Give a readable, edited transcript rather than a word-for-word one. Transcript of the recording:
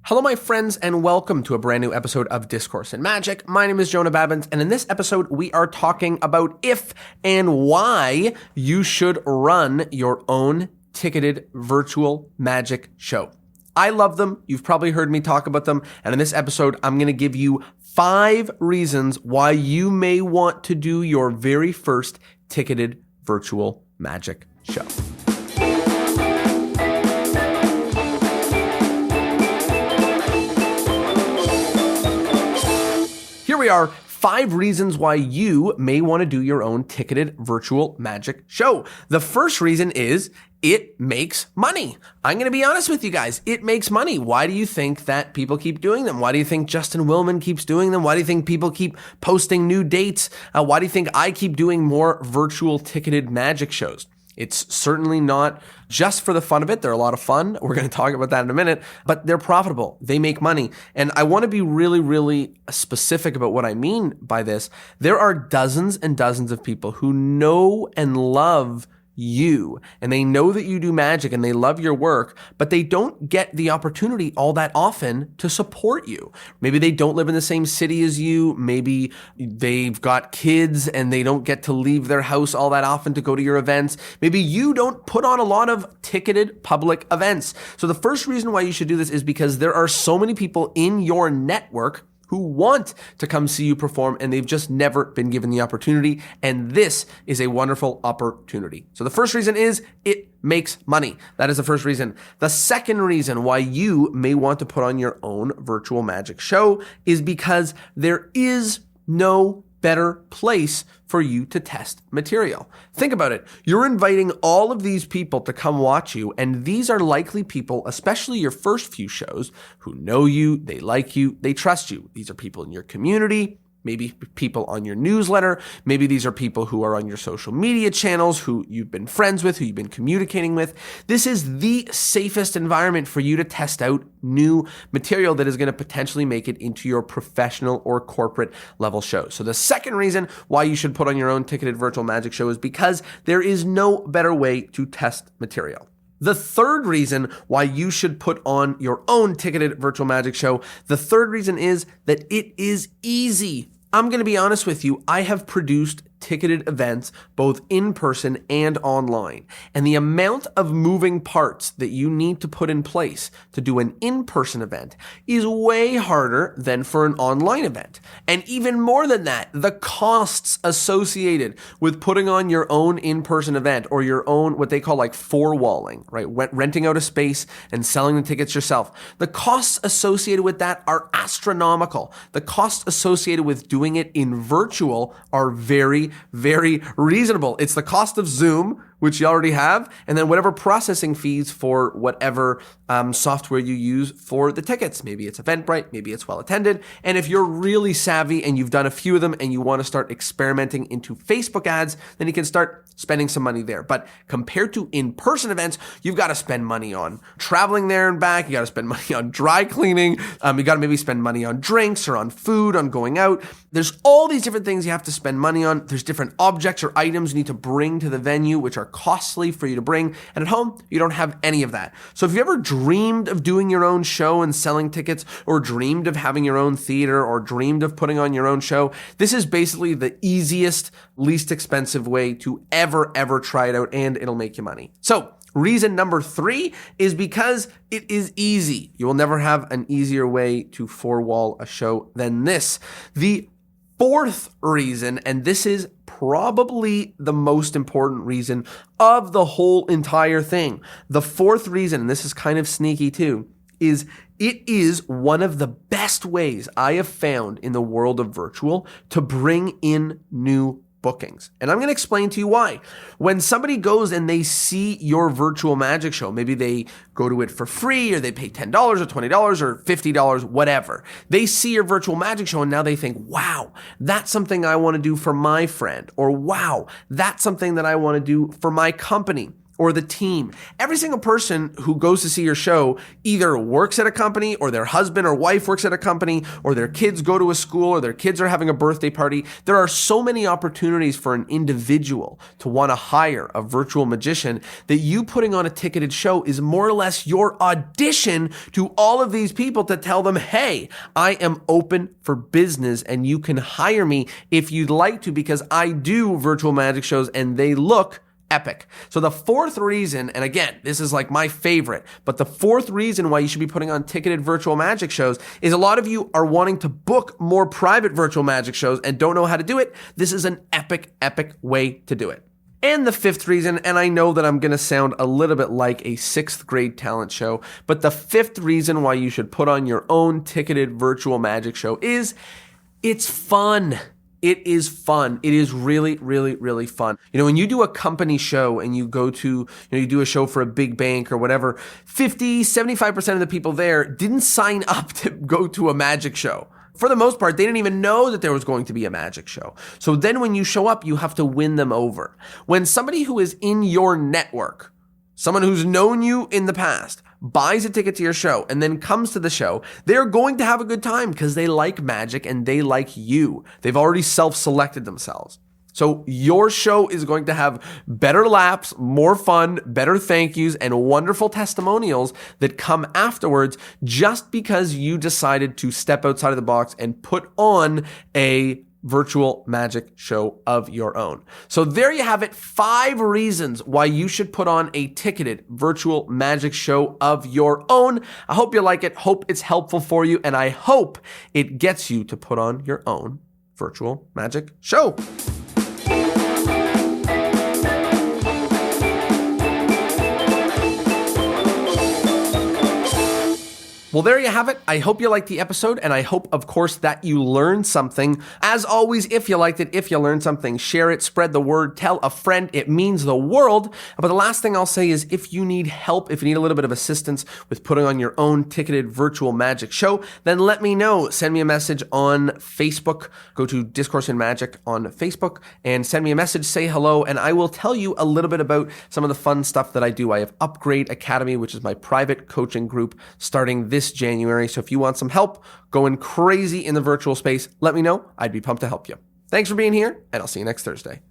Hello, my friends, and welcome to a brand new episode of Discourse in Magic. My name is Jonah Babbins, and in this episode, we are talking about if and why you should run your own ticketed virtual magic show. I love them. You've probably heard me talk about them, and in this episode, I'm going to give you 5 reasons why you may want to do your very first ticketed virtual magic show. Here we are, 5 reasons why you may want to do your own ticketed virtual magic show. The first reason is it makes money. I'm going to be honest with you guys. It makes money. Why do you think that people keep doing them? Why do you think Justin Willman keeps doing them? Why do you think people keep posting new dates? Why do you think I keep doing more virtual ticketed magic shows? It's certainly not just for the fun of it. They're a lot of fun. We're going to talk about that in a minute, but they're profitable. They make money. And I want to be really, really specific about what I mean by this. There are dozens and dozens of people who know and love you, and they know that you do magic and they love your work, but they don't get the opportunity all that often to support you. Maybe they don't live in the same city as you. Maybe they've got kids and they don't get to leave their house all that often to go to your events. Maybe you don't put on a lot of ticketed public events. So the first reason why you should do this is because there are so many people in your network who want to come see you perform, and they've just never been given the opportunity. And this is a wonderful opportunity. So the first reason is it makes money. That is the first reason. The second reason why you may want to put on your own virtual magic show is because there is no better place for you to test material. Think about it. You're inviting all of these people to come watch you, and these are likely people, especially your first few shows, who know you, they like you, they trust you. These are people in your community, maybe people on your newsletter. Maybe these are people who are on your social media channels, who you've been friends with, who you've been communicating with. This is the safest environment for you to test out new material that is going to potentially make it into your professional or corporate level show. So the second reason why you should put on your own ticketed virtual magic show is because there is no better way to test material. The third reason why you should put on your own ticketed virtual magic show, the third reason is that it is easy. I'm going to be honest with you. I have produced ticketed events both in person and online. And the amount of moving parts that you need to put in place to do an in-person event is way harder than for an online event. And even more than that, the costs associated with putting on your own in-person event or your own, what they call like four-walling, right? Renting out a space and selling the tickets yourself. The costs associated with that are astronomical. The costs associated with doing it in virtual are very, very reasonable. It's the cost of Zoom, which you already have, and then whatever processing fees for whatever software you use for the tickets. Maybe it's Eventbrite, maybe it's well attended. And if you're really savvy and you've done a few of them and you want to start experimenting into Facebook ads, then you can start spending some money there. But compared to in-person events, you've got to spend money on traveling there and back. You got to spend money on dry cleaning. You got to maybe spend money on drinks or on food, on going out. There's all these different things you have to spend money on. There's different objects or items you need to bring to the venue, which are costly for you to bring. And at home, you don't have any of that. So if you ever dreamed of doing your own show and selling tickets, or dreamed of having your own theater, or dreamed of putting on your own show, this is basically the easiest, least expensive way to ever try it out, and it'll make you money. So reason number 3 is because it is easy. You will never have an easier way to four-wall a show than this. The fourth reason, and this is probably the most important reason of the whole entire thing. The fourth reason, and this is kind of sneaky too, is it is one of the best ways I have found in the world of virtual to bring in new bookings. And I'm going to explain to you why. When somebody goes and they see your virtual magic show, maybe they go to it for free, or they pay $10 or $20 or $50, whatever. They see your virtual magic show and now they think, wow, that's something I want to do for my friend, or wow, that's something that I want to do for my company. or the team. Every single person who goes to see your show either works at a company, or their husband or wife works at a company, or their kids go to a school, or their kids are having a birthday party. There are so many opportunities for an individual to want to hire a virtual magician that you putting on a ticketed show is more or less your audition to all of these people to tell them, hey, I am open for business and you can hire me if you'd like to, because I do virtual magic shows and they look epic. So the fourth reason, and again, this is like my favorite, but the fourth reason why you should be putting on ticketed virtual magic shows is a lot of you are wanting to book more private virtual magic shows and don't know how to do it. This is an epic way to do it. And the fifth reason, and I know that I'm going to sound a little bit like a sixth grade talent show, but the fifth reason why you should put on your own ticketed virtual magic show is it's fun. It is fun. It is really fun. You know, when you do a company show and you go to, you do a show for a big bank or whatever, 75% of the people there didn't sign up to go to a magic show. For the most part, they didn't even know that there was going to be a magic show. So then when you show up, you have to win them over. When somebody who is in your network, someone who's known you in the past, buys a ticket to your show and then comes to the show, they're going to have a good time because they like magic and they like you. They've already self-selected themselves. So your show is going to have better laughs, more fun, better thank yous, and wonderful testimonials that come afterwards just because you decided to step outside of the box and put on a virtual magic show of your own. So there you have it, 5 reasons why you should put on a ticketed virtual magic show of your own. I hope you like it, hope it's helpful for you, and I hope it gets you to put on your own virtual magic show. Well, there you have it. I hope you liked the episode, and I hope, of course, that you learned something. As always, if you liked it, if you learned something, share it, spread the word, tell a friend. It means the world. But the last thing I'll say is if you need help, if you need a little bit of assistance with putting on your own ticketed virtual magic show, then let me know. Send me a message on Facebook. Go to Discourse in Magic on Facebook and send me a message, say hello, and I will tell you a little bit about some of the fun stuff that I do. I have Upgrade Academy, which is my private coaching group starting this January. So if you want some help going crazy in the virtual space, let me know. I'd be pumped to help you. Thanks for being here, and I'll see you next Thursday.